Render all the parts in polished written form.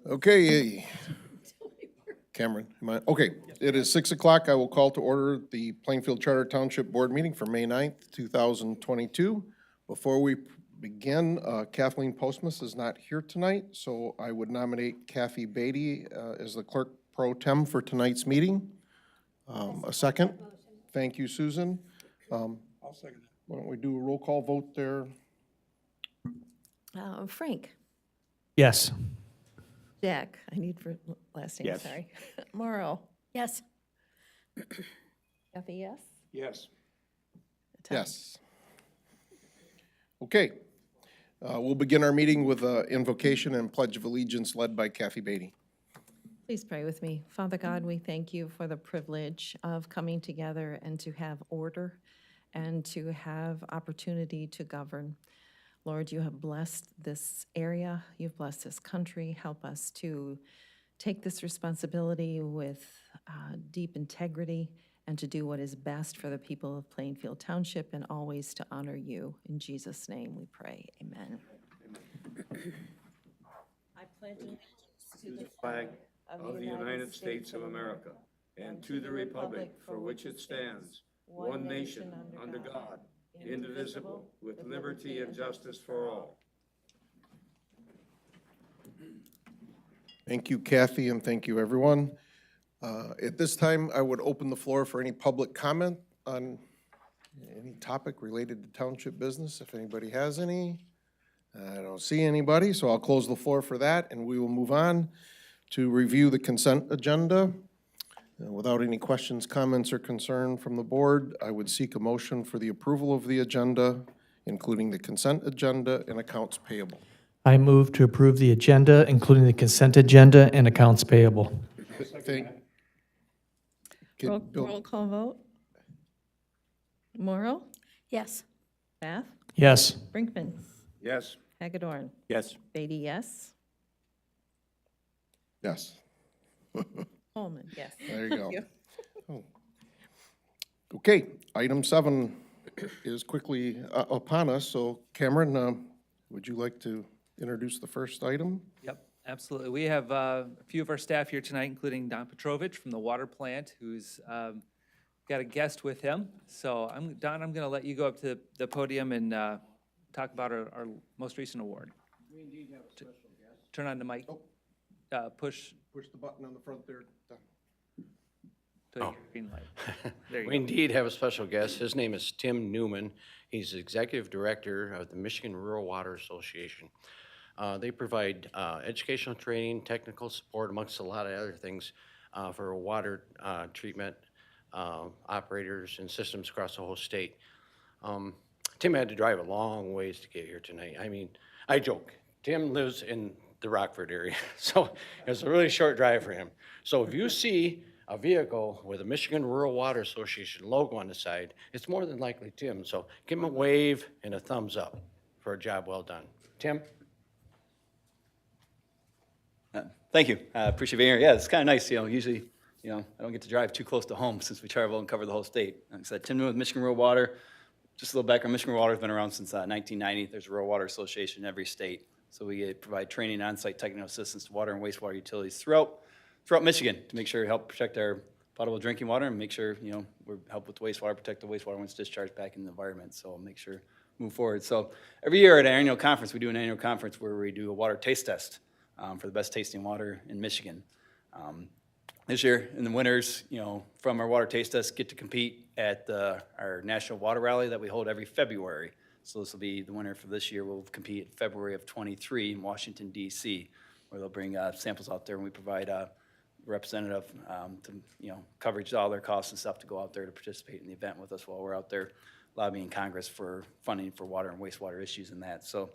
Okay, Cameron, okay, it is 6 o'clock. I will call to order the Plainfield Charter Township Board meeting for May 9th, 2022. Before we begin, Kathleen Postmus is not here tonight, so I would nominate Kathy Beatty as the clerk pro tem for tonight's meeting. A second? Thank you, Susan. I'll second it. Why don't we do a roll call vote there? Frank. Yes. Jack. I need for last name, Yes. sorry. Morrow. Yes. Kathy, yes? Yes. Tom? Yes. Okay. We'll begin our meeting with invocation and pledge of allegiance led by Kathy Beatty. Please pray with me. Father God, we thank you for the privilege of coming together and to have order and to have opportunity to govern. Lord, you have blessed this area. You've blessed this country. Help us to take this responsibility with deep integrity and to do what is best for the people of Plainfield Township and always to honor you. In Jesus' name we pray. Amen. I pledge allegiance To the flag of the United States of America and to the republic for which it stands, one nation, under God, indivisible, with liberty and justice for all. Thank you, Kathy, and thank you, everyone. At this time, I would open the floor for any public comment on any topic related to township business, if anybody has any. I don't see anybody, so I'll close the floor for that, and we will move on to review the consent agenda. Without any questions, comments, or concern from the board, I would seek a motion for the approval of the agenda, including the consent agenda and accounts payable. I move to approve the agenda, including the consent agenda and accounts payable. Roll call vote. Morrow, Yes. Bath, Yes. Brinkman, Yes. Hagedorn, Yes. Beatty, yes. Yes, Holman, yes. there you go. Oh. Okay, item 7 is quickly upon us, so Cameron, would you like to introduce the first item? Yep, absolutely. We have a few of our staff here tonight, including Don Petrovich from the water plant, who's got a guest with him. So Don, I'm going to let you go up to the podium and talk about our most recent award. We indeed have a special guest. Turn on the mic. Push Push the button on the front there. to your green light. There you We go. indeed have a special guest. His name is Tim Newman. He's the Executive Director of the Michigan Rural Water Association. They provide educational training, technical support, amongst a lot of other things for water treatment operators and systems across the whole state. Tim had to drive a long ways to get here tonight. I mean, I joke. Tim lives in the Rockford area, so it's a really short drive for him. So if you see a vehicle with a Michigan Rural Water Association logo on the side, it's more than likely Tim. So give him a wave and a thumbs up for a job well done. Tim? Thank you. I appreciate being here. Yeah, it's kind of nice. Usually, I don't get to drive too close to home since we travel and cover the whole state. Like I said, Tim Newman with Michigan Rural Water. Just a little background, Michigan Rural Water has been around since 1990. There's a Rural Water Association in every state. So we provide training and on-site technical assistance to water and wastewater utilities throughout Michigan to make sure we help protect our potable drinking water and make sure, we help with wastewater, protect the wastewater when it's discharged back in the environment. So make sure move forward. So every year at our annual conference, we do an annual conference where we do a water taste test for the best tasting water in Michigan. This year in the winters, from our water taste test, get to compete at our National Water Rally that we hold every February. So this will be the winner for this year. We'll compete in February of '23 in Washington, D.C., where they'll bring samples out there and we provide a representative to, coverage all their costs and stuff to go out there to participate in the event with us while we're out there lobbying Congress for funding for water and wastewater issues and that. So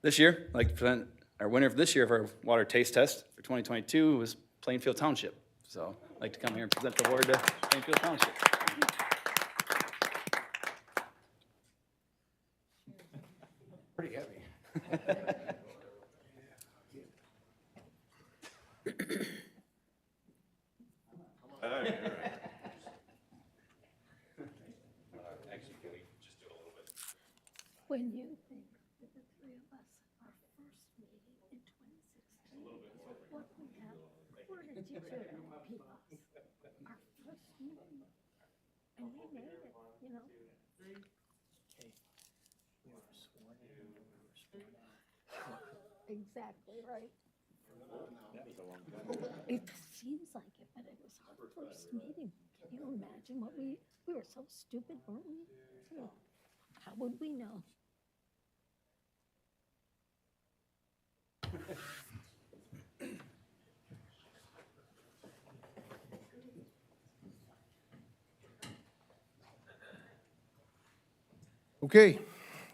this year, I'd like to present our winner for this year of our water taste test for 2022 was Plainfield Township. So I'd like to come here and present the award to Plainfield Township. Pretty heavy. When you think that the three of us, our first meeting in 2016. you too. Our first meeting. And we made it, you know. Exactly right. It seems like it, but it was our first meeting. Can you imagine what we were so stupid, weren't we? Oh, how would we know? Okay,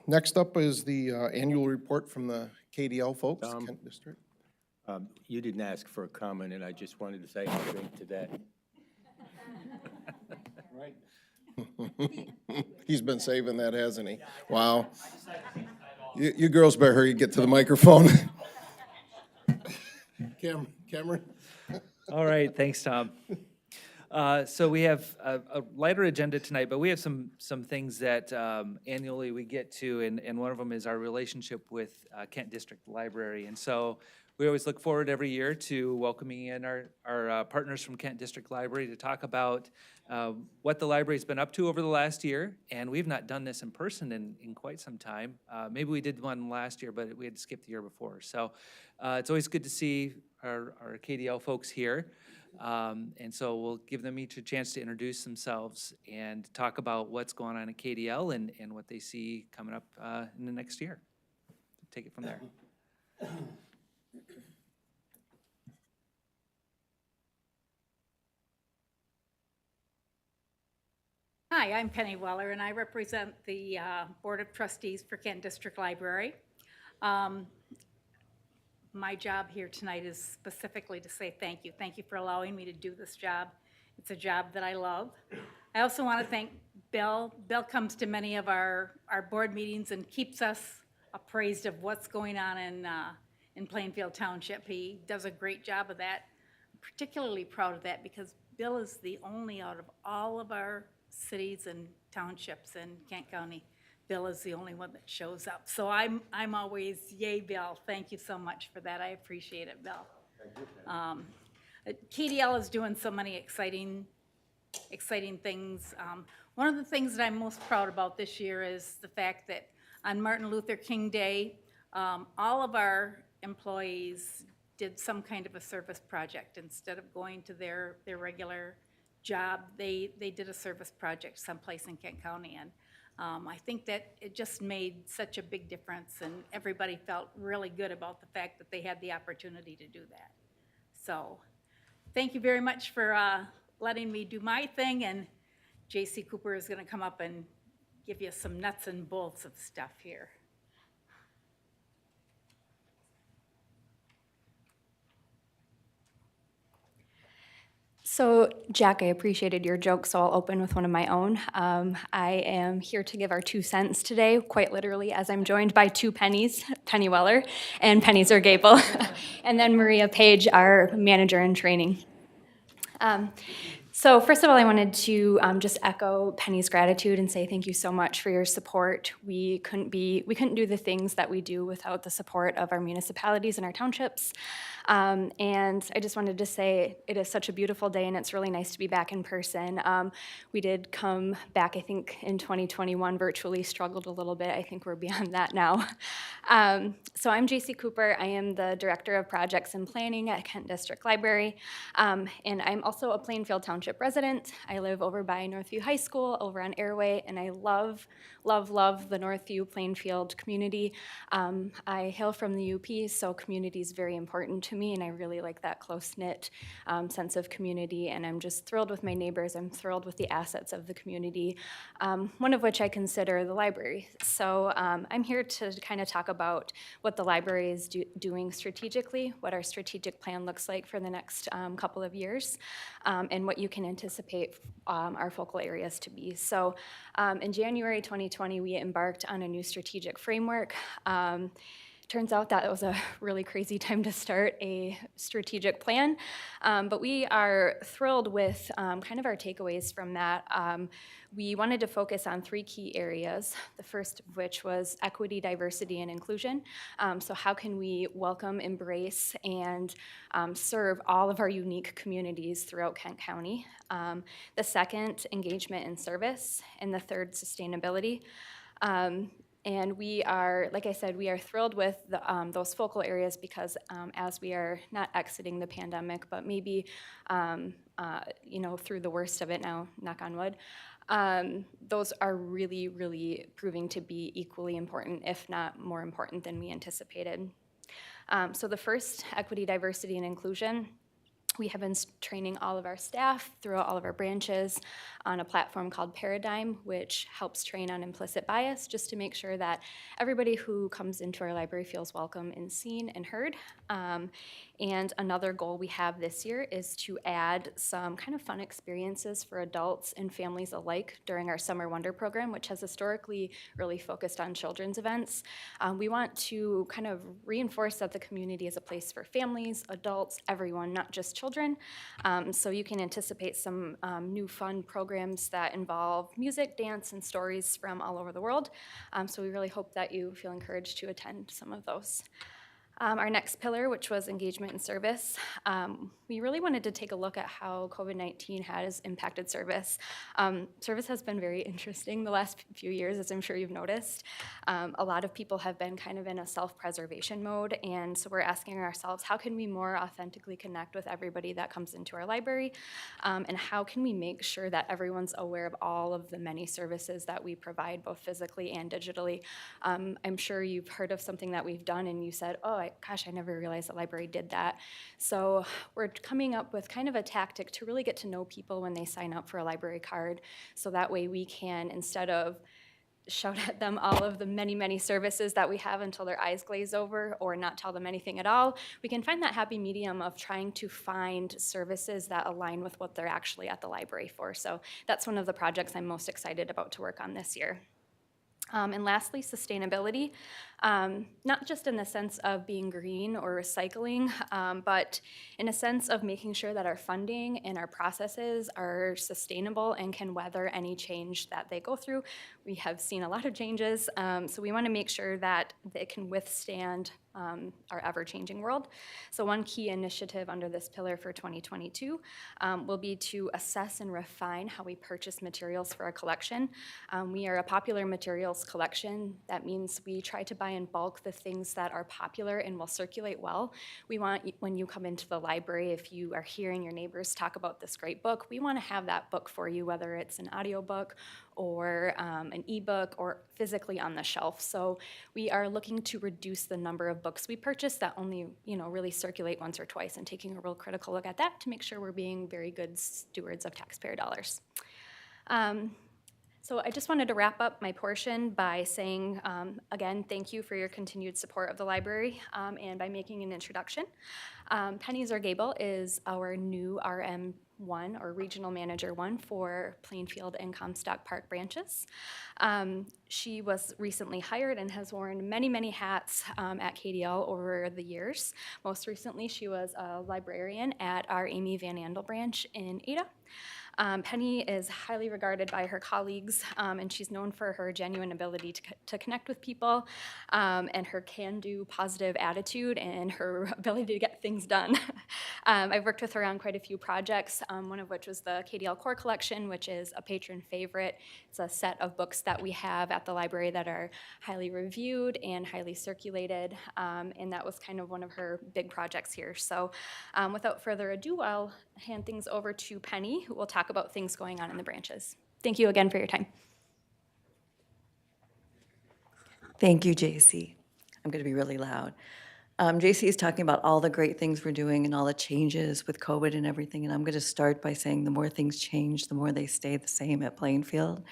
next up is the annual report from the KDL folks, Tom? Kent District. You didn't ask for a comment, and I just wanted to say how great to that. He's been saving that, hasn't he? Wow. You girls better hurry and get to the microphone. Cameron? All right, thanks, Tom. So we have a lighter agenda tonight, but we have some things that annually we get to, and one of them is our relationship with Kent District Library. And so we always look forward every year to welcoming in our partners from Kent District Library to talk about what the library's been up to over the last year. And we've not done this in person in quite some time. Maybe we did one last year, but we had skipped the year before. So it's always good to see our KDL folks here. And so we'll give them each a chance to introduce themselves and talk about what's going on at KDL and what they see coming up in the next year. Take it from there. Hi, I'm Penny Weller, and I represent the Board of Trustees for Kent District Library. My job here tonight is specifically to say thank you. Thank you for allowing me to do this job. It's a job that I love. I also want to thank Bill. Bill comes to many of our board meetings and keeps us appraised of what's going on in Plainfield Township. He does a great job of that. I'm particularly proud of that because Bill is the only out of all of our cities and townships in Kent County. Bill is the only one that shows up. So I'm always, yay, Bill. Thank you so much for that. I appreciate it, Bill. Thank you. KDL is doing so many exciting things. One of the things that I'm most proud about this year is the fact that on Martin Luther King Day, all of our employees did some kind of a service project. Instead of going to their regular job, they did a service project someplace in Kent County. And I think that it just made such a big difference, and everybody felt really good about the fact that they had the opportunity to do that. So thank you very much for letting me do my thing, and J.C. Cooper is going to come up and give you some nuts and bolts of stuff here. So, Jack, I appreciated your joke, so I'll open with one of my own. I am here to give our 2 cents today, quite literally, as I'm joined by 2 Pennies, Penny Weller and Penny Zergapel, and then Maria Page, our manager in training. So first of all, I wanted to just echo Penny's gratitude and say thank you so much for your support. We couldn't do the things that we do without the support of our municipalities and our townships. And I just wanted to say it is such a beautiful day, and it's really nice to be back in person. We did come back, I think, in 2021, virtually struggled a little bit. I think we're beyond that now. So I'm J.C. Cooper. I am the Director of Projects and Planning at Kent District Library, and I'm also a Plainfield Township resident. I live over by Northview High School, over on Airway, and I love the Northview Plainfield community. I hail from the UP, so community is very important to me, and I really like that close-knit sense of community, and I'm just thrilled with my neighbors. I'm thrilled with the assets of the community, one of which I consider the library. So I'm here to kind of talk about what the library is doing strategically, what our strategic plan looks like for the next couple of years, and what you can anticipate our focal areas to be. So in January 2020, we embarked on a new strategic framework Turns out that it was a really crazy time to start a strategic plan, but we are thrilled with kind of our takeaways from that. We wanted to focus on 3 key areas, the first of which was equity, diversity, and inclusion. So how can we welcome, embrace, and serve all of our unique communities throughout Kent County? The second, engagement and service, and the third, sustainability. And we are, like I said, we are thrilled with those focal areas because as we are not exiting the pandemic, but maybe, through the worst of it now, knock on wood, those are really, really proving to be equally important, if not more important than we anticipated. So the first, equity, diversity, and inclusion. We have been training all of our staff throughout all of our branches on a platform called Paradigm, which helps train on implicit bias, just to make sure that everybody who comes into our library feels welcome and seen and heard. And another goal we have this year is to add some kind of fun experiences for adults and families alike during our Summer Wonder program, which has historically really focused on children's events. We want to kind of reinforce that the community is a place for families, adults, everyone, not just children. So you can anticipate some new fun programs that involve music, dance, and stories from all over the world. So we really hope that you feel encouraged to attend some of those. Our next pillar, which was engagement and service, we really wanted to take a look at how COVID-19 has impacted service. Service has been very interesting the last few years, as I'm sure you've noticed. A lot of people have been kind of in a self-preservation mode, and so we're asking ourselves, how can we more authentically connect with everybody that comes into our library, and how can we make sure that everyone's aware of all of the many services that we provide, both physically and digitally. I'm sure you've heard of something that we've done, and you said, oh, gosh, I never realized the library did that. So we're coming up with kind of a tactic to really get to know people when they sign up for a library card. So that way we can, instead of shout at them all of the many, many services that we have until their eyes glaze over or not tell them anything at all, we can find that happy medium of trying to find services that align with what they're actually at the library for. So that's one of the projects I'm most excited about to work on this year. And lastly, sustainability, not just in the sense of being green or recycling, but in a sense of making sure that our funding and our processes are sustainable and can weather any change that they go through. We have seen a lot of changes, so we want to make sure that they can withstand our ever-changing world. So one key initiative under this pillar for 2022 will be to assess and refine how we purchase materials for our collection. We are a popular materials collection. That means we try to buy in bulk the things that are popular and will circulate well. We want, when you come into the library, if you are hearing your neighbors talk about this great book, we want to have that book for you, whether it's an audiobook or an ebook or physically on the shelf. So we are looking to reduce the number of books we purchase that only, really circulate once or twice, and taking a real critical look at that to make sure we're being very good stewards of taxpayer dollars. So I just wanted to wrap up my portion by saying, again, thank you for your continued support of the library, and by making an introduction. Penny Zergabel is our new RM1, or Regional Manager 1, for Plainfield and Comstock Park branches. She was recently hired and has worn many, many hats at KDL over the years. Most recently, she was a librarian at our Amy Van Andel branch in Ada. Penny is highly regarded by her colleagues, and she's known for her genuine ability to connect with people, and her can-do positive attitude and her ability to get things done. I've worked with her on quite a few projects, one of which was the KDL Core Collection, which is a patron favorite. It's a set of books that we have at the library that are highly reviewed and highly circulated, and that was kind of one of her big projects here. So without further ado, I'll hand things over to Penny, who will talk about things going on in the branches. Thank you again for your time. Thank you, JC. I'm going to be really loud. JC is talking about all the great things we're doing and all the changes with COVID and everything, and I'm going to start by saying the more things change, the more they stay the same at Plainfield,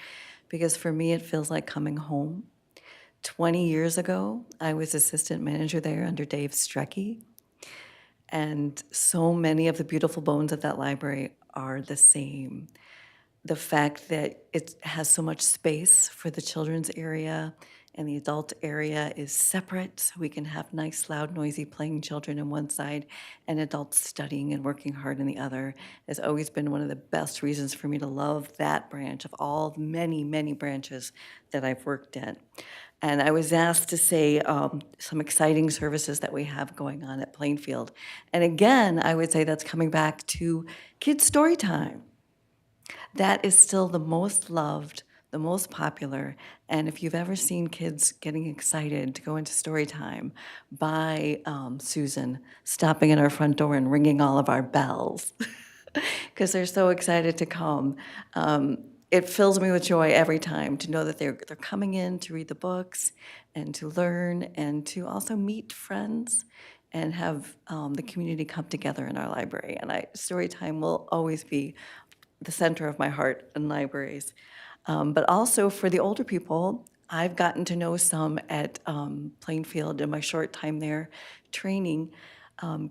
because for me it feels like coming home. 20 years ago, I was assistant manager there under Dave Strecky, and so many of the beautiful bones of that library are the same. The fact that it has so much space for the children's area and the adult area is separate, so we can have nice, loud, noisy playing children on one side and adults studying and working hard on the other. Has always been one of the best reasons for me to love that branch of all the many, many branches that I've worked in. And I was asked to say some exciting services that we have going on at Plainfield. And again, I would say that's coming back to kids' story time. That is still the most loved, the most popular, and if you've ever seen kids getting excited to go into story time by Susan stopping at our front door and ringing all of our bells, because they're so excited to come. It fills me with joy every time to know that they're coming in to read the books and to learn and to also meet friends and have the community come together in our library. And story time will always be the center of my heart in libraries. But also for the older people, I've gotten to know some at Plainfield in my short time there training,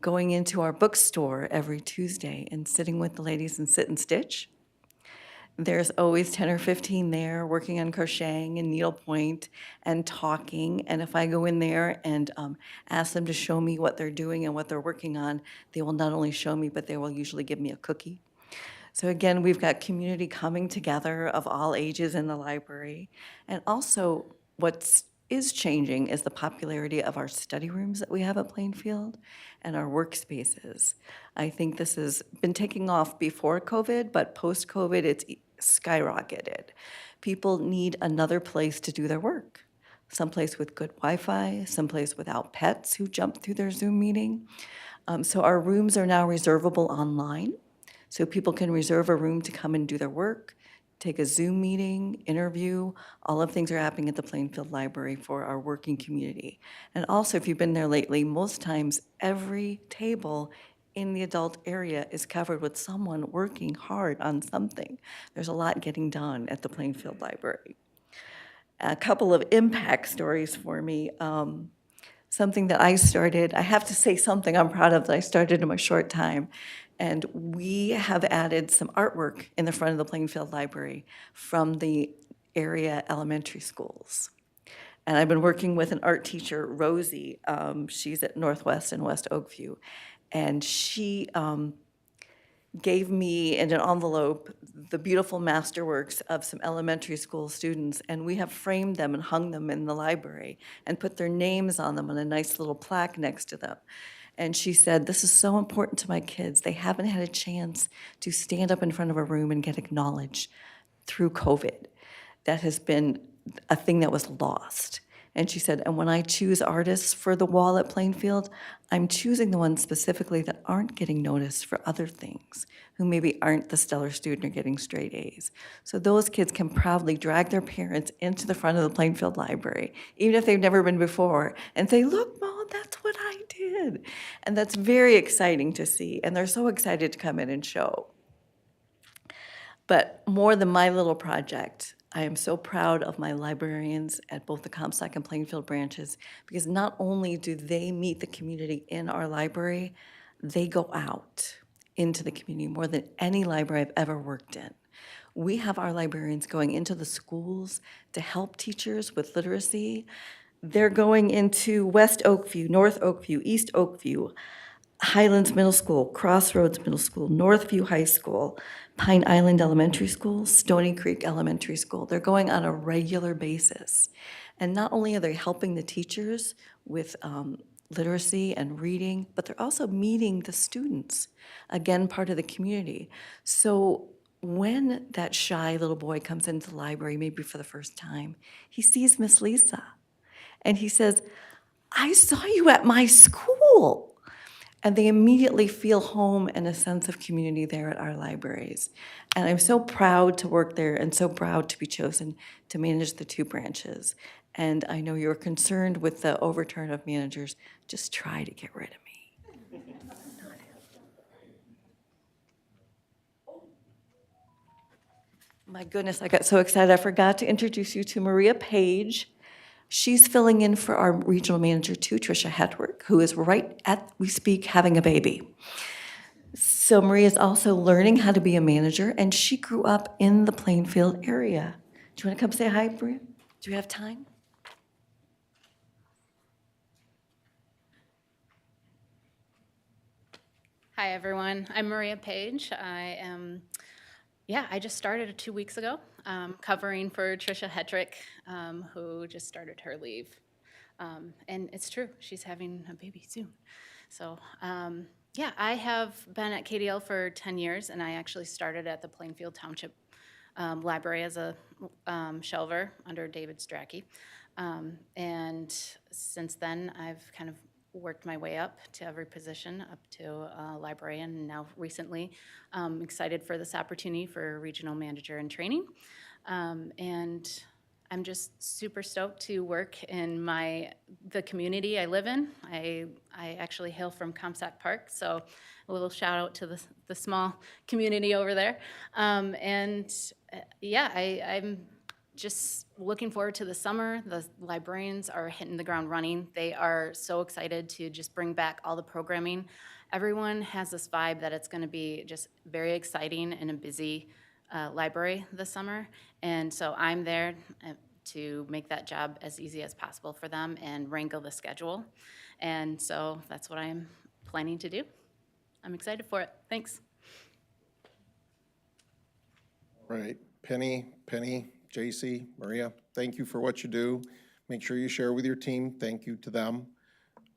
going into our bookstore every Tuesday and sitting with the ladies in Sit and Stitch. There's always 10 or 15 there working on crocheting and needlepoint and talking. And if I go in there and ask them to show me what they're doing and what they're working on, they will not only show me, but they will usually give me a cookie. So again, we've got community coming together of all ages in the library. And also what is changing is the popularity of our study rooms that we have at Plainfield and our workspaces. I think this has been taking off before COVID, but post-COVID, it's skyrocketed. People need another place to do their work. Someplace with good Wi-Fi, someplace without pets who jump through their Zoom meeting. So our rooms are now reservable online. So people can reserve a room to come and do their work, take a Zoom meeting, interview. All of things are happening at the Plainfield Library for our working community. And also, if you've been there lately, most times every table in the adult area is covered with someone working hard on something. There's a lot getting done at the Plainfield Library. A couple of impact stories for me. Something that I started, I have to say something I'm proud of that I started in my short time. And we have added some artwork in the front of the Plainfield Library from the area elementary schools. And I've been working with an art teacher, Rosie. She's at Northwest and West Oakview. And she gave me in an envelope the beautiful masterworks of some elementary school students, and we have framed them and hung them in the library and put their names on them on a nice little plaque next to them. And she said, this is so important to my kids. They haven't had a chance to stand up in front of a room and get acknowledged through COVID. That has been a thing that was lost. And she said, and when I choose artists for the wall at Plainfield, I'm choosing the ones specifically that aren't getting noticed for other things, who maybe aren't the stellar student or getting straight A's. So those kids can proudly drag their parents into the front of the Plainfield Library, even if they've never been before, and say, look, Mom, that's what I did. And that's very exciting to see, and they're so excited to come in and show. But more than my little project, I am so proud of my librarians at both the Comstock and Plainfield branches, because not only do they meet the community in our library, they go out into the community more than any library I've ever worked in. We have our librarians going into the schools to help teachers with literacy. They're going into West Oakview, North Oakview, East Oakview, Highlands Middle School, Crossroads Middle School, Northview High School, Pine Island Elementary School, Stony Creek Elementary School. They're going on a regular basis. And not only are they helping the teachers with literacy and reading, but they're also meeting the students, again, part of the community. So when that shy little boy comes into the library, maybe for the first time, he sees Miss Lisa, and he says, I saw you at my school. And they immediately feel home and a sense of community there at our libraries. And I'm so proud to work there and so proud to be chosen to manage the two branches. And I know you're concerned with the overturn of managers. Just try to get rid of me. My goodness, I got so excited. I forgot to introduce you to Maria Page. She's filling in for our regional manager too, Tricia Hetwick, who is right at, we speak, having a baby. So Maria's also learning how to be a manager, and she grew up in the Plainfield area. Do you want to come say hi, Maria? Do you have time? Hi, everyone. I'm Maria Page. I just started 2 weeks ago, covering for Tricia Hedrick, who just started her leave. And it's true, she's having a baby soon. So, I have been at KDL for 10 years, and I actually started at the Plainfield Township Library as a shelver under David Strachey. And since then, I've kind of worked my way up to every position, up to librarian, and now recently, excited for this opportunity for regional manager in training. And I'm just super stoked to work in the community I live in. I actually hail from Comstock Park, so a little shout out to the small community over there. I'm just looking forward to the summer. The librarians are hitting the ground running. They are so excited to just bring back all the programming. Everyone has this vibe that it's going to be just very exciting and a busy library this summer. And so I'm there to make that job as easy as possible for them and wrangle the schedule. And so that's what I'm planning to do. I'm excited for it. Thanks. Right, Penny, JC, Maria, thank you for what you do. Make sure you share with your team. Thank you to them.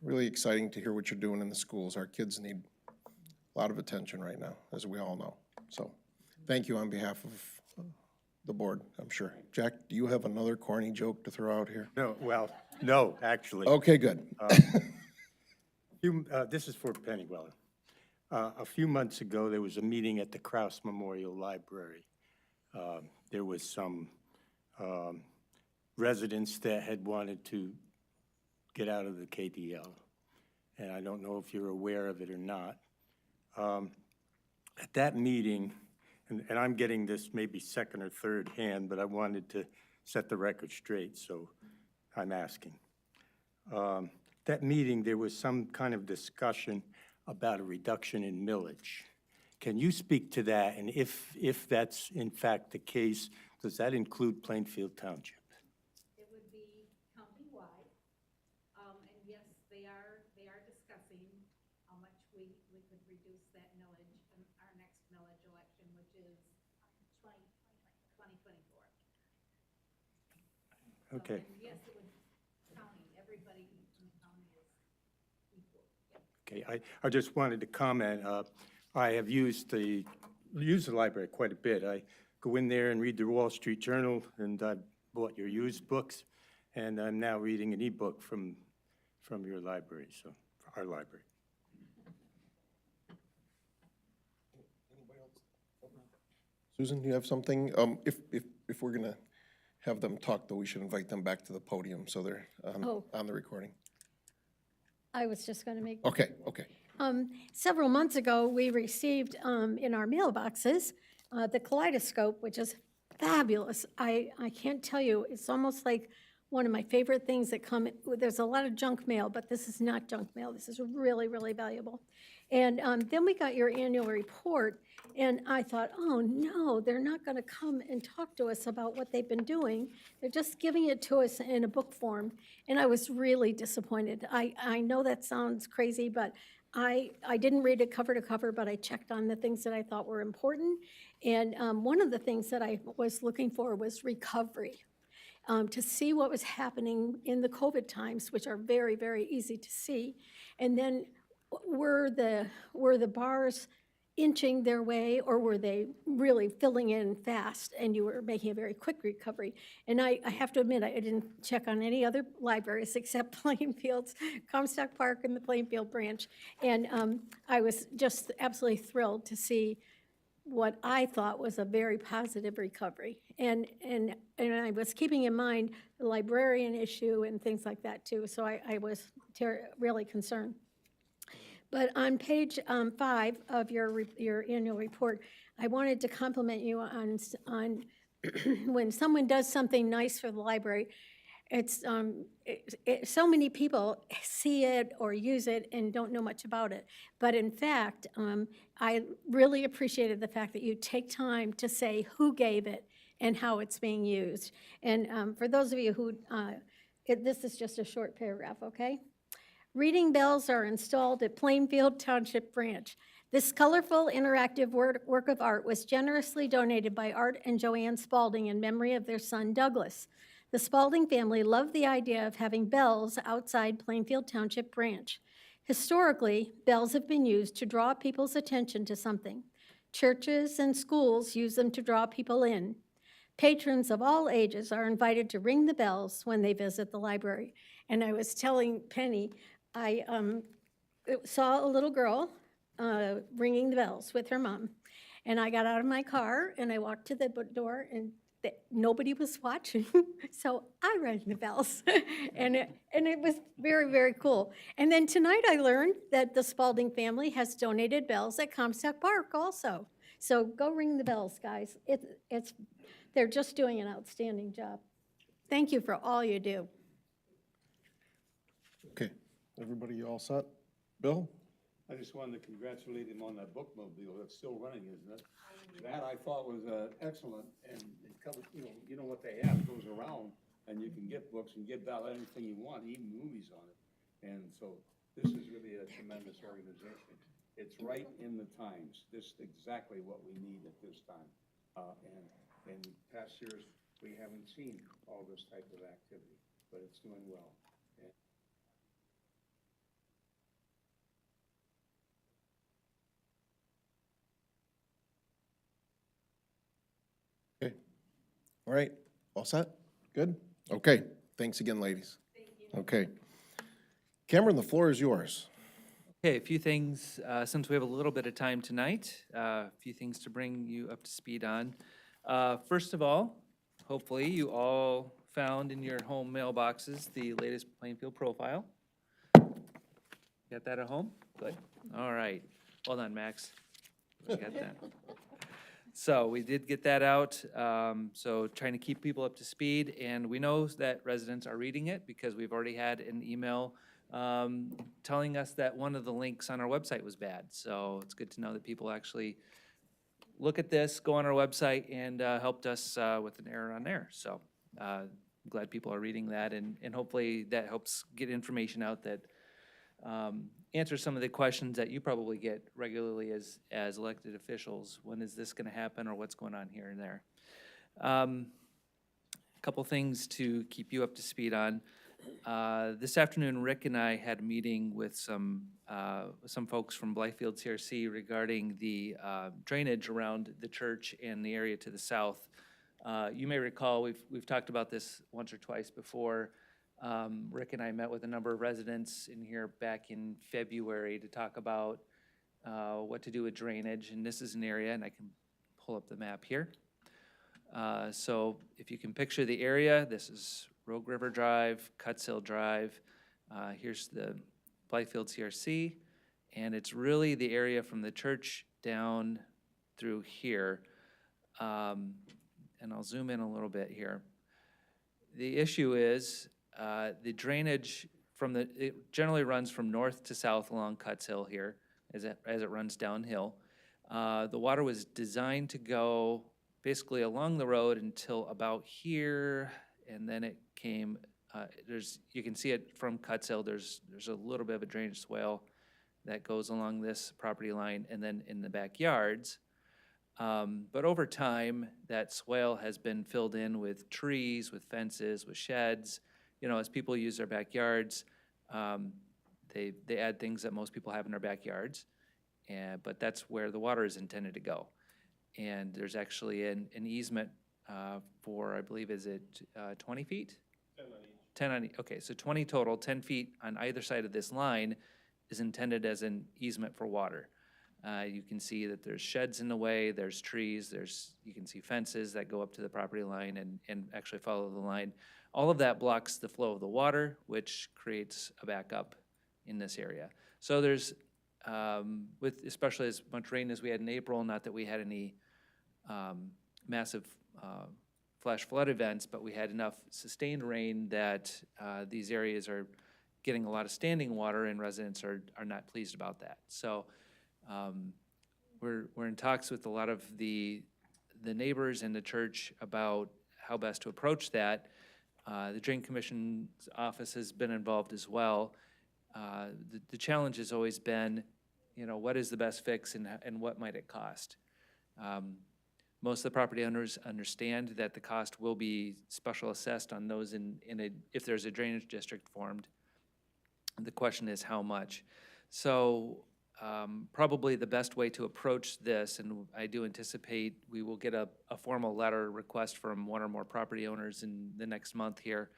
Really exciting to hear what you're doing in the schools. Our kids need a lot of attention right now, as we all know. So thank you on behalf of the board, I'm sure. Jack, do you have another corny joke to throw out here? No, actually. Okay, good. This is for Penny Weller. A few months ago, there was a meeting at the Krause Memorial Library. There was some residents that had wanted to get out of the KDL, and I don't know if you're aware of it or not. At that meeting, and I'm getting this maybe second or third hand, but I wanted to set the record straight, so I'm asking. That meeting, there was some kind of discussion about a reduction in millage. Can you speak to that? And if that's in fact the case, does that include Plainfield Township? It would be county-wide, and yes, they are discussing how much we could reduce that millage in our next millage election, which is 2024. Okay. And yes, it would county, everybody in the county is equal. Yep. Okay, I just wanted to comment. I have used the library quite a bit. I go in there and read the Wall Street Journal, and I bought your used books, and I'm now reading an ebook from your library, so, our library. Susan, you have something? If we're gonna have them talk, though, we should invite them back to the podium, so they're on the recording. I was just going to make. Okay. Several months ago, we received in our mailboxes the kaleidoscope, which is fabulous. I can't tell you, it's almost like one of my favorite things that come. There's a lot of junk mail, but this is not junk mail. This is really, really valuable. And then we got your annual report, and I thought, oh no, they're not going to come and talk to us about what they've been doing. They're just giving it to us in a book form, and I was really disappointed. I know that sounds crazy, but I didn't read it cover to cover, but I checked on the things that I thought were important. And one of the things that I was looking for was recovery, to see what was happening in the COVID times, which are very, very easy to see. And then were the bars inching their way, or were they really filling in fast and you were making a very quick recovery? And I have to admit, I didn't check on any other libraries except Plainfield's, Comstock Park and the Plainfield branch. And I was just absolutely thrilled to see what I thought was a very positive recovery. And I was keeping in mind the librarian issue and things like that too. So I was really concerned. But on page 5 of your annual report, I wanted to compliment you on when someone does something nice for the library. It's so many people see it or use it and don't know much about it. But in fact, I really appreciated the fact that you take time to say who gave it and how it's being used. And for those of you who, this is just a short paragraph, okay? Reading bells are installed at Plainfield Township Branch. This colorful, interactive work of art was generously donated by Art and Joanne Spalding in memory of their son, Douglas. The Spalding family loved the idea of having bells outside Plainfield Township branch. Historically, bells have been used to draw people's attention to something. Churches and schools use them to draw people in. Patrons of all ages are invited to ring the bells when they visit the library. And I was telling Penny, I saw a little girl ringing the bells with her mom. And I got out of my car and I walked to the door and nobody was watching. So I rang the bells and it was very, very cool. And then tonight I learned that the Spalding family has donated bells at Comstock Park also. So go ring the bells, guys. They're just doing an outstanding job. Thank you for all you do. Okay, everybody all set? Bill? I just wanted to congratulate him on that bookmobile. That's still running, isn't it? That I thought was excellent, and it covers, you know what they have. It goes around, and you can get books and get about anything you want, even movies on it. And so this is really a tremendous organization. It's right in the times. This is exactly what we need at this time. And in past years, we haven't seen all this type of activity, but it's doing well. Okay, all right, all set? Good? Okay, thanks again, ladies. Thank you. Okay. Cameron, the floor is yours. Okay, a few things, since we have a little bit of time tonight, a few things to bring you up to speed on. First of all, hopefully you all found in your home mailboxes the latest Plainfield profile. Got that at home? Good. All right. Well done, Max. We got that. So we did get that out, so trying to keep people up to speed, and we know that residents are reading it because we've already had an email telling us that one of the links on our website was bad. So it's good to know that people actually look at this, go on our website, and helped us with an error on there. So glad people are reading that, and hopefully that helps get information out that answers some of the questions that you probably get regularly as elected officials. When is this gonna happen, or what's going on here and there? A couple things to keep you up to speed on. This afternoon, Rick and I had a meeting with some folks from Plainfield CRC regarding the drainage around the church and the area to the south. You may recall, we've talked about this once or twice before. Rick and I met with a number of residents in here back in February to talk about what to do with drainage, and this is an area, and I can pull up the map here. So if you can picture the area, this is Rogue River Drive, Cuts Hill Drive. Here's the Plainfield CRC, and it's really the area from the church down through here. And I'll zoom in a little bit here. The issue is the drainage it generally runs from north to south along Cuts Hill here as it runs downhill. The water was designed to go basically along the road until about here, and then it came, you can see it from Cuts Hill, there's a little bit of a drainage swale that goes along this property line and then in the backyards. But over time, that swale has been filled in with trees, with fences, with sheds. You know, as people use their backyards, they add things that most people have in their backyards, but that's where the water is intended to go. And there's actually an easement for, I believe, is it 20 feet? 10 on each. Okay, so 20 total, 10 feet on either side of this line is intended as an easement for water. You can see that there's sheds in the way, there's trees, you can see fences that go up to the property line and actually follow the line. All of that blocks the flow of the water, which creates a backup in this area. So there's, with especially as much rain as we had in April, not that we had any massive flash flood events, but we had enough sustained rain that these areas are getting a lot of standing water, and residents are not pleased about that. So we're in talks with a lot of the neighbors and the church about how best to approach that. The Drain Commission's office has been involved as well. The challenge has always been what is the best fix and what might it cost? Most of the property owners understand that the cost will be special assessed on those if there's a drainage district formed. The question is how much. So probably the best way to approach this, and I do anticipate we will get a formal letter request from one or more property owners in the next month here.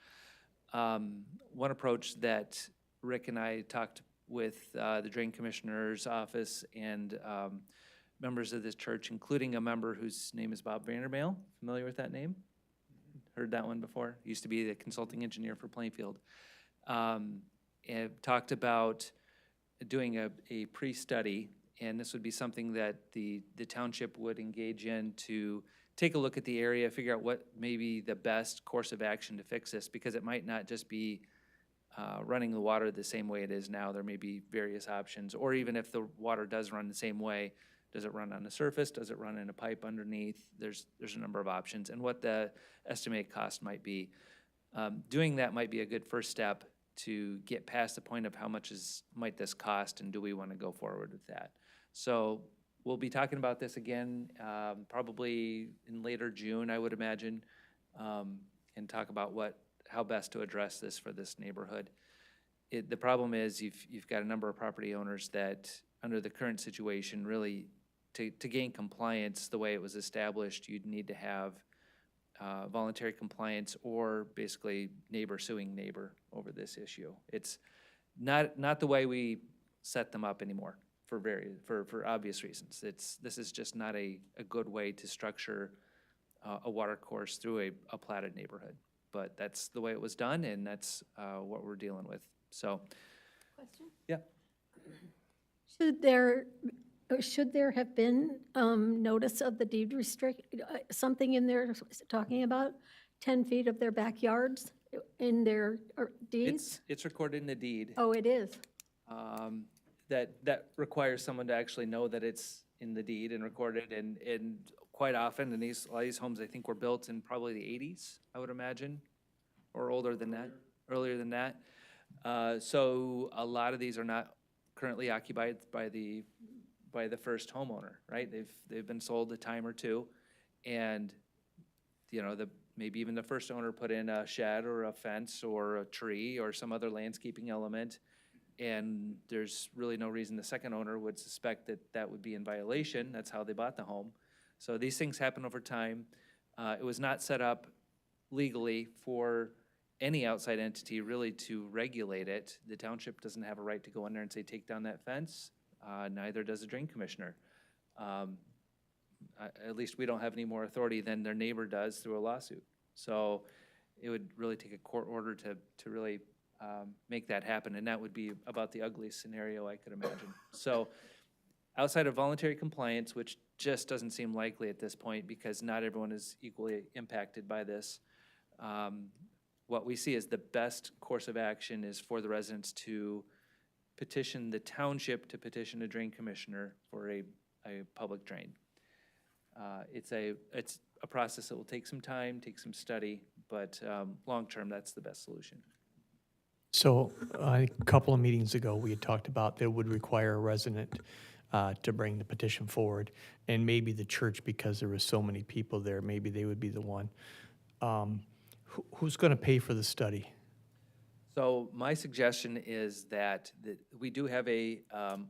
One approach that Rick and I talked with the Drain Commissioner's office and members of this church, including a member whose name is Bob Vandermeer. Familiar with that name? Heard that one before? Used to be the consulting engineer for Plainfield. And talked about doing a pre-study, and this would be something that the township would engage in to take a look at the area, figure out what may be the best course of action to fix this, because it might not just be running the water the same way it is now. There may be various options, or even if the water does run the same way, does it run on the surface? Does it run in a pipe underneath? There's a number of options, and what the estimated cost might be. Doing that might be a good first step to get past the point of how much might this cost, and do we want to go forward with that? So we'll be talking about this again probably in later June, I would imagine, and talk about how best to address this for this neighborhood. The problem is you've got a number of property owners that, under the current situation, really to gain compliance the way it was established, you'd need to have voluntary compliance or basically neighbor suing neighbor over this issue. It's not the way we set them up anymore for obvious reasons. This is just not a good way to structure a water course through a platted neighborhood. But that's the way it was done, and that's what we're dealing with. So, Question? yeah. Should there have been notice of the deed something in there talking about 10 feet of their backyards in their deeds? It's recorded in the deed. Oh, it is? That requires someone to actually know that it's in the deed and recorded, and quite often, and a lot of these homes, I think, were built in probably the 80s, I would imagine, or older than that, earlier than that. So a lot of these are not currently occupied by the first homeowner, right? They've been sold a time or two, and maybe even the first owner put in a shed or a fence or a tree or some other landscaping element, and there's really no reason the second owner would suspect that would be in violation. That's how they bought the home. So these things happen over time. It was not set up legally for any outside entity really to regulate it. The township doesn't have a right to go in there and say, take down that fence. Neither does the drain commissioner. At least we don't have any more authority than their neighbor does through a lawsuit. So it would really take a court order to really make that happen, and that would be about the ugliest scenario I could imagine. So outside of voluntary compliance, which just doesn't seem likely at this point because not everyone is equally impacted by this, what we see as the best course of action is for the residents to petition the township to petition a drain commissioner for a public drain. It's a process that will take some time, take some study, but long-term, that's the best solution. So a couple of meetings ago, we had talked about that would require a resident to bring the petition forward, and maybe the church, because there were so many people there, maybe they would be the one. Who's going to pay for the study? So my suggestion is that we do have a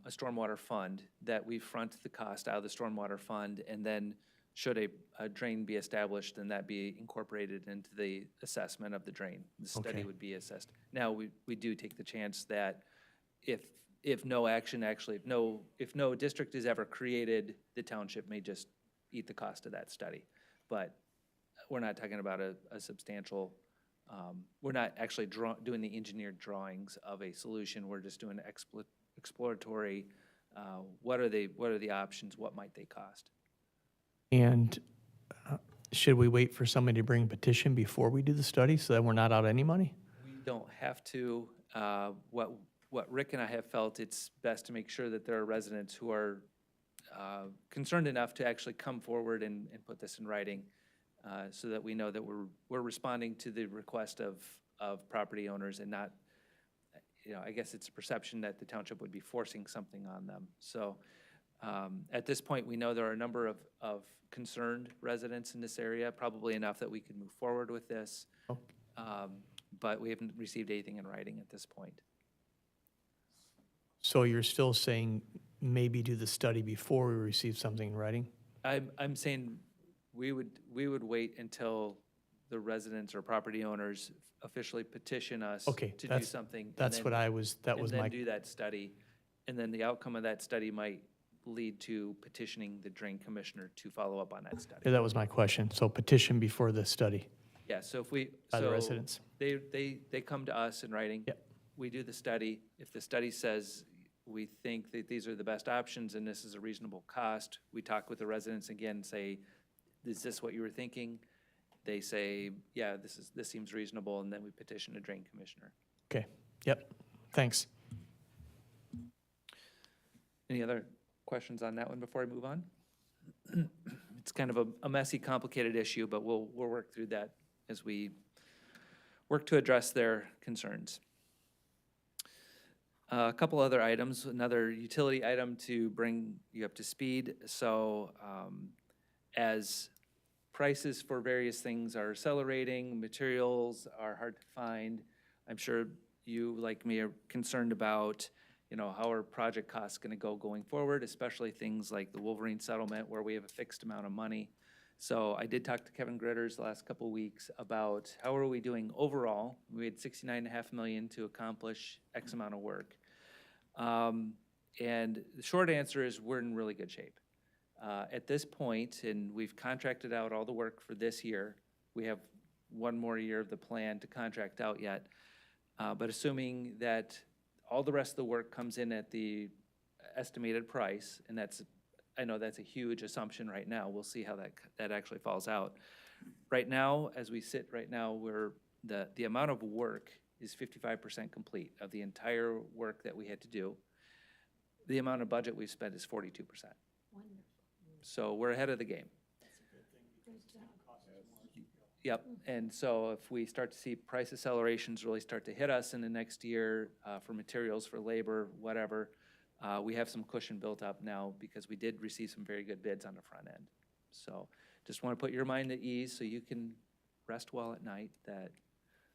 stormwater fund that we front the cost out of the stormwater fund, and then should a drain be established, then that be incorporated into the assessment of the drain. The study Okay. would be assessed. Now, we do take the chance that if no action actually, if no district is ever created, the township may just eat the cost of that study. But we're not talking about a substantial, we're not actually doing the engineered drawings of a solution. We're just doing exploratory, what are the options, what might they cost? And should we wait for somebody to bring a petition before we do the study so that we're not out any money? We don't have to. What Rick and I have felt, it's best to make sure that there are residents who are concerned enough to actually come forward and put this in writing, so that we know that we're responding to the request of property owners and not, I guess it's a perception that the township would be forcing something on them. So at this point, we know there are a number of concerned residents in this area, probably enough that we could move forward with this. But we haven't received anything in writing at this point. So you're still saying maybe do the study before we receive something in writing? I'm saying we would wait until the residents or property owners officially petition us Okay, to do that's- something. and That's then- what I was, that was And my, then do that study, and then the outcome of that study might lead to petitioning the drain commissioner to follow up on that study. that was my question. So petition before the study Yeah, so if we. by the so residents? They come to us in writing. Yep. We do the study. If the study says we think that these are the best options and this is a reasonable cost, we talk with the residents again and say, is this what you were thinking? They say, yeah, this seems reasonable, and then we petition a drain commissioner. Okay, yep, thanks. Any other questions on that one before I move on? It's kind of a messy, complicated issue, but we'll work through that as we work to address their concerns. A couple other items, another utility item to bring you up to speed. So as prices for various things are accelerating, materials are hard to find, I'm sure you, like me, are concerned about, how are project costs going to go going forward, especially things like the Wolverine settlement where we have a fixed amount of money. So I did talk to Kevin Gritters the last couple of weeks about how are we doing overall. We had $69.5 million to accomplish X amount of work. And the short answer is we're in really good shape. At this point, and we've contracted out all the work for this year. We have one more year of the plan to contract out yet. But assuming that all the rest of the work comes in at the estimated price, and I know that's a huge assumption right now. We'll see how that actually falls out. Right now, as we sit right now, the amount of work is 55% complete of the entire work that we had to do. The amount of budget we've spent is 42%. So we're ahead of the game. Yep, and so if we start to see price accelerations really start to hit us in the next year for materials, for labor, whatever, we have some cushion built up now because we did receive some very good bids on the front end. So just want to put your mind at ease so you can rest well at night that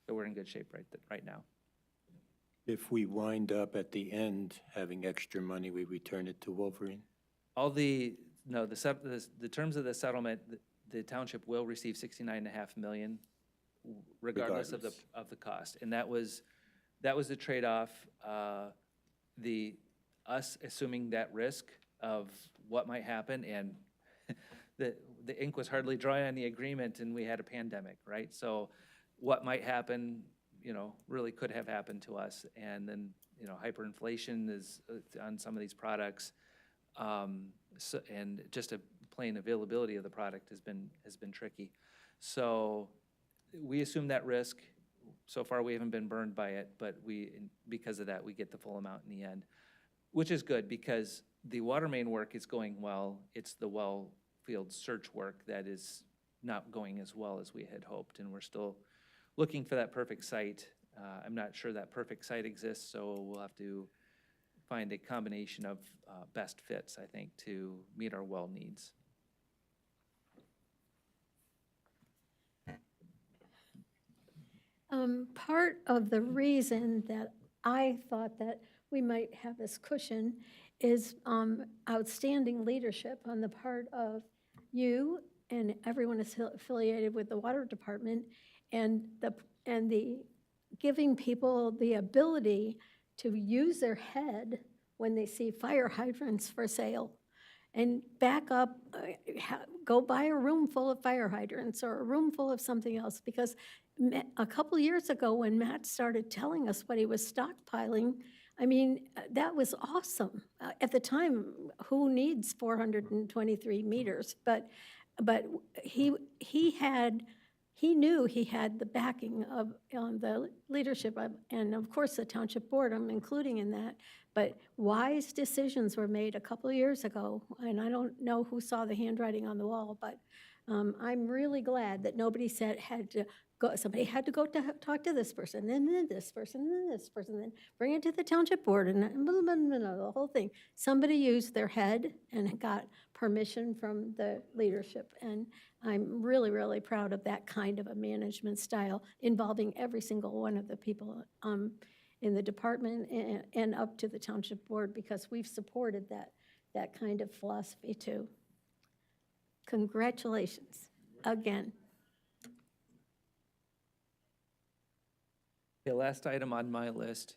we're in good shape right now. If we wind up at the end having extra money, we return it to Wolverine? The terms of the settlement, the township will receive $69.5 million regardless of the cost. And that was the trade-off, us assuming that risk of what might happen, and the ink was hardly dry on the agreement and we had a pandemic, right? So what might happen, really could have happened to us. And then, hyperinflation is on some of these products. And just a plain availability of the product has been tricky. So we assume that risk. So far, we haven't been burned by it, but because of that, we get the full amount in the end, which is good because the water main work is going well. It's the well field search work that is not going as well as we had hoped, and we're still looking for that perfect site. I'm not sure that perfect site exists, so we'll have to find a combination of best fits, I think, to meet our well needs. Part of the reason that I thought that we might have this cushion is outstanding leadership on the part of you and everyone affiliated with the water department, and the giving people the ability to use their head when they see fire hydrants for sale and back up, go buy a room full of fire hydrants or a room full of something else. Because a couple years ago when Matt started telling us what he was stockpiling, that was awesome. At the time, who needs 423 meters? But he knew he had the backing of the leadership and of course the township board, I'm including in that. But wise decisions were made a couple of years ago, and I don't know who saw the handwriting on the wall, but I'm really glad that nobody had to somebody had to go to talk to this person, and then this person, and then this person, then bring it to the township board, and blah, blah, blah, blah, the whole thing. Somebody used their head and got permission from the leadership, and I'm really, really proud of that kind of a management style involving every single one of the people in the department and up to the township board, because we've supported that kind of philosophy too. Congratulations again. Okay, last item on my list.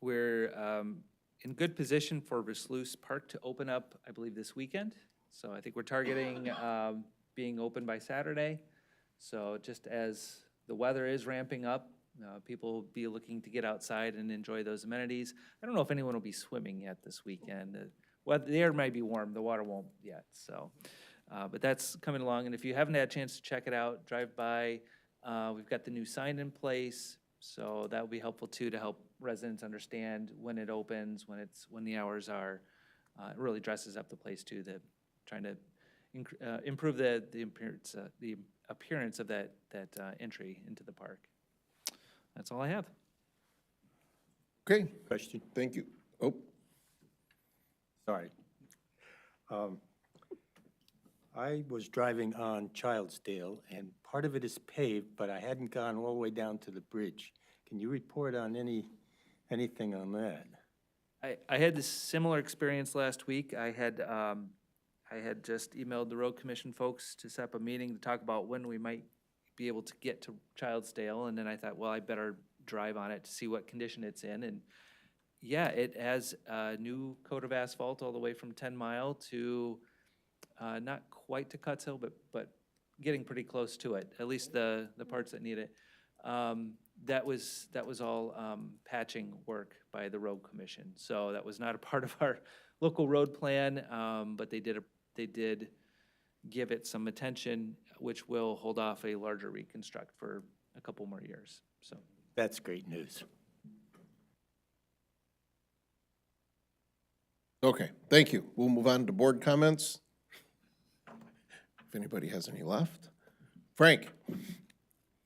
We're in good position for Versluis Park to open up, I believe, this weekend. So I think we're targeting being open by Saturday. So just as the weather is ramping up, people will be looking to get outside and enjoy those amenities. I don't know if anyone will be swimming yet this weekend. Well, the air might be warm, the water won't yet, so. But that's coming along, and if you haven't had a chance to check it out, drive by. We've got the new sign in place, so that will be helpful too, to help residents understand when it opens, when the hours are. It really dresses up the place too, trying to improve the appearance of that entry into the park. That's all I have. Okay, Question? thank you. Oh, Sorry. I was driving on Childsdale, and part of it is paved, but I hadn't gone all the way down to the bridge. Can you report on anything on that? I had this similar experience last week. I had just emailed the road commission folks to set up a meeting to talk about when we might be able to get to Childsdale, and then I thought, well, I better drive on it to see what condition it's in. And yeah, it has a new coat of asphalt all the way from 10 Mile to not quite to Cuts Hill, but getting pretty close to it, at least the parts that need it. That was all patching work by the road commission. So that was not a part of our local road plan, but they did give it some attention, which will hold off a larger reconstruct for a couple more years. So That's great news. okay, thank you. We'll move on to board comments. If anybody has any left. Frank?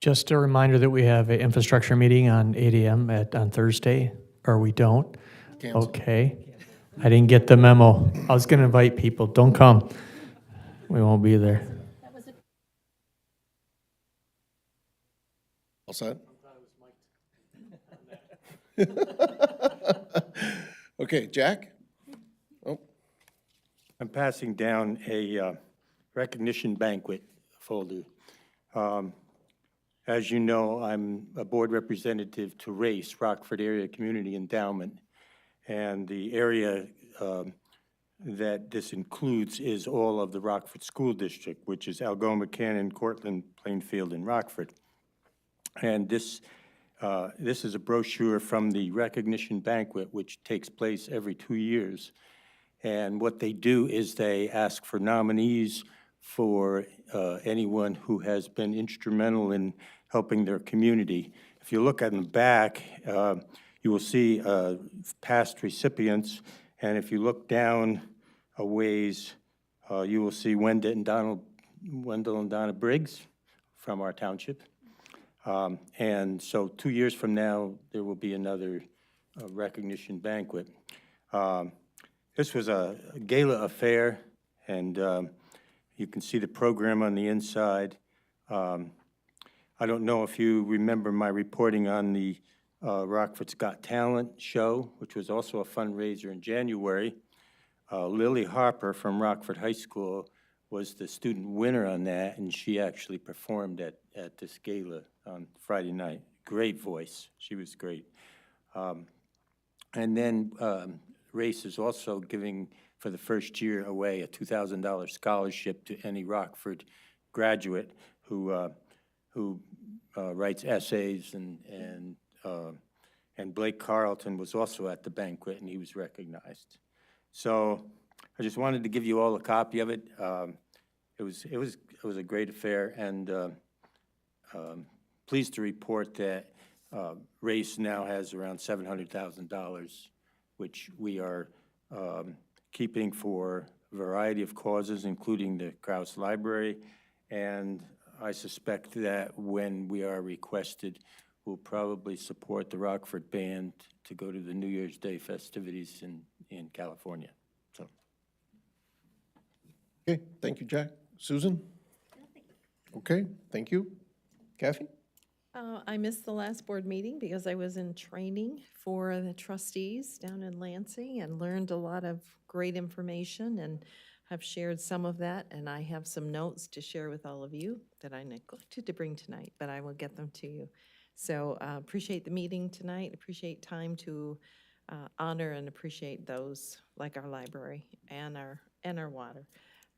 Just a reminder that we have an infrastructure meeting on 8 a.m. on Thursday, or we don't? Cancel. Okay. I didn't get the memo. I was going to invite people. Don't come. We won't be there. All set? Okay, Jack? Oh, I'm passing down a recognition banquet folder. As you know, I'm a board representative to RACE, Rockford Area Community Endowment, and the area that this includes is all of the Rockford School District, which is Algoma, Cannon, Cortland, Plainfield, and Rockford. And this is a brochure from the recognition banquet, which takes place every 2 years. And what they do is they ask for nominees for anyone who has been instrumental in helping their community. If you look at the back, you will see past recipients, and if you look down a ways, you will see Wendell and Donna Briggs from our township. And so 2 years from now, there will be another recognition banquet. This was a gala affair, and you can see the program on the inside. I don't know if you remember my reporting on the Rockford's Got Talent show, which was also a fundraiser in January. Lily Harper from Rockford High School was the student winner on that, and she actually performed at this gala on Friday night. Great voice. She was great. And then RACE is also giving, for the first year, away a $2,000 scholarship to any Rockford graduate who writes essays, and Blake Carlton was also at the banquet, and he was recognized. So I just wanted to give you all a copy of it. It was a great affair, and pleased to report that RACE now has around $700,000, which we are keeping for variety of causes, including the Krause Library. And I suspect that when we are requested, we'll probably support the Rockford Band to go to the New Year's Day festivities in California. So, Okay, thank you, Jack. Susan? Okay, thank you. Kathy? I missed the last board meeting because I was in training for the trustees down in Lansing and learned a lot of great information and have shared some of that. And I have some notes to share with all of you that I neglected to bring tonight, but I will get them to you. So appreciate the meeting tonight, appreciate time to honor and appreciate those like our library and our water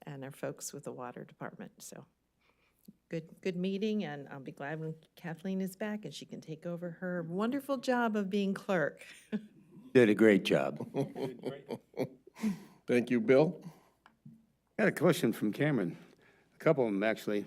and our folks with the water department. So good meeting, and I'll be glad when Kathleen is back and she can take over her wonderful job of being clerk. did a great job. Thank you, Bill. I had a question from Cameron, a couple of them actually.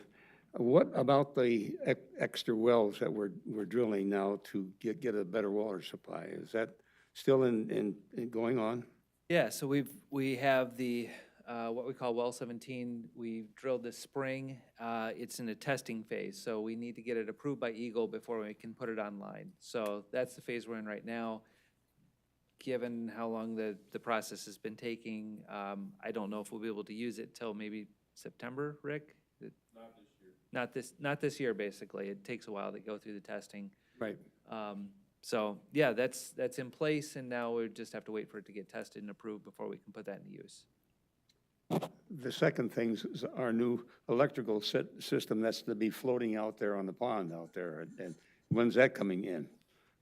What about the extra wells that we're drilling now to get a better water supply? Is that still in going on? Yeah, so we have the, what we call well 17, we drilled this spring. It's in a testing phase, so we need to get it approved by Eagle before we can put it online. So that's the phase we're in right now. Given how long the process has been taking, I don't know if we'll be able to use it till maybe September, Rick? Not this year, basically. It takes a while to go through the testing. Right. So, yeah, that's in place, and now we just have to wait for it to get tested and approved before we can put that into use. The second thing is our new electrical system that's to be floating out there on the pond out there. And when's that coming in?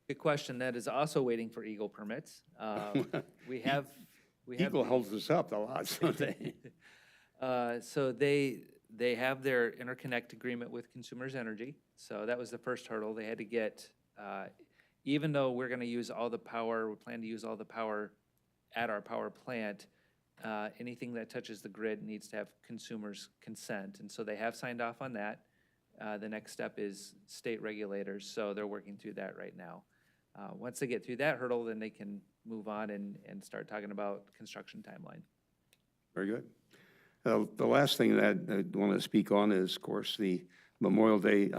Good question. That is also waiting for Eagle permits. We have Eagle holds us up a lot, so they. So they have their interconnect agreement with Consumers Energy. So that was the first hurdle. They had to get, even though we're going to use all the power, we plan to use all the power at our power plant, anything that touches the grid needs to have consumers' consent. And so they have signed off on that. The next step is state regulators. So they're working through that right now. Once they get through that hurdle, then they can move on and start talking about construction timeline. Very good. The last thing that I want to speak on is, of course, the Memorial Day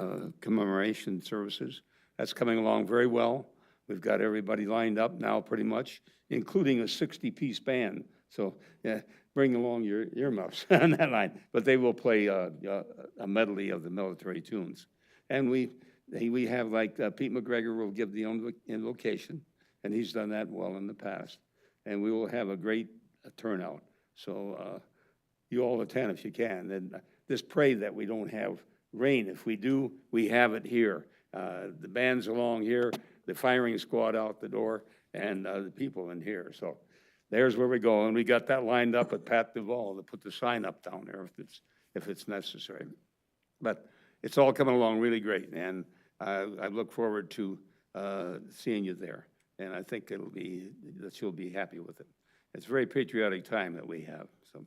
commemoration services. That's coming along very well. We've got everybody lined up now pretty much, including a 60-piece band. So yeah, bring along your earmuffs on that line. But they will play a medley of the military tunes. And we have, like, Pete McGregor will give the invocation, and he's done that well in the past. And we will have a great turnout. So you all attend if you can. And just pray that we don't have rain. If we do, we have it here. The band's along here, the firing squad out the door, and the people in here. So there's where we go. And we got that lined up at Pat Duvall to put the sign up down there if it's necessary. But it's all coming along really great, and I look forward to seeing you there. And I think that you'll be happy with it. It's a very patriotic time that we have. So.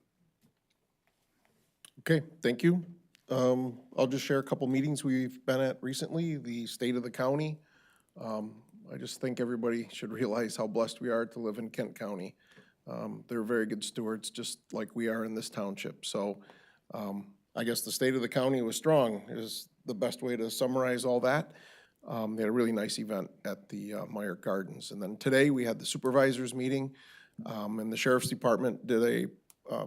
Okay, thank you. I'll just share a couple meetings we've been at recently, the state of the county. I just think everybody should realize how blessed we are to live in Kent County. They're very good stewards, just like we are in this township. So I guess the state of the county was strong is the best way to summarize all that. They had a really nice event at the Meyer Gardens. And then today we had the supervisors meeting, and the sheriff's department did a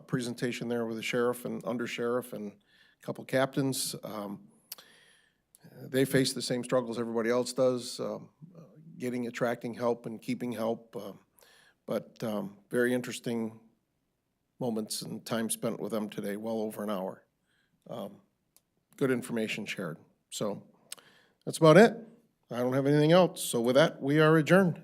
presentation there with the sheriff and undersheriff and a couple captains. They face the same struggles everybody else does, attracting help and keeping help. But very interesting moments and time spent with them today, well over an hour. Good information shared. So that's about it. I don't have anything else. So with that, we are adjourned.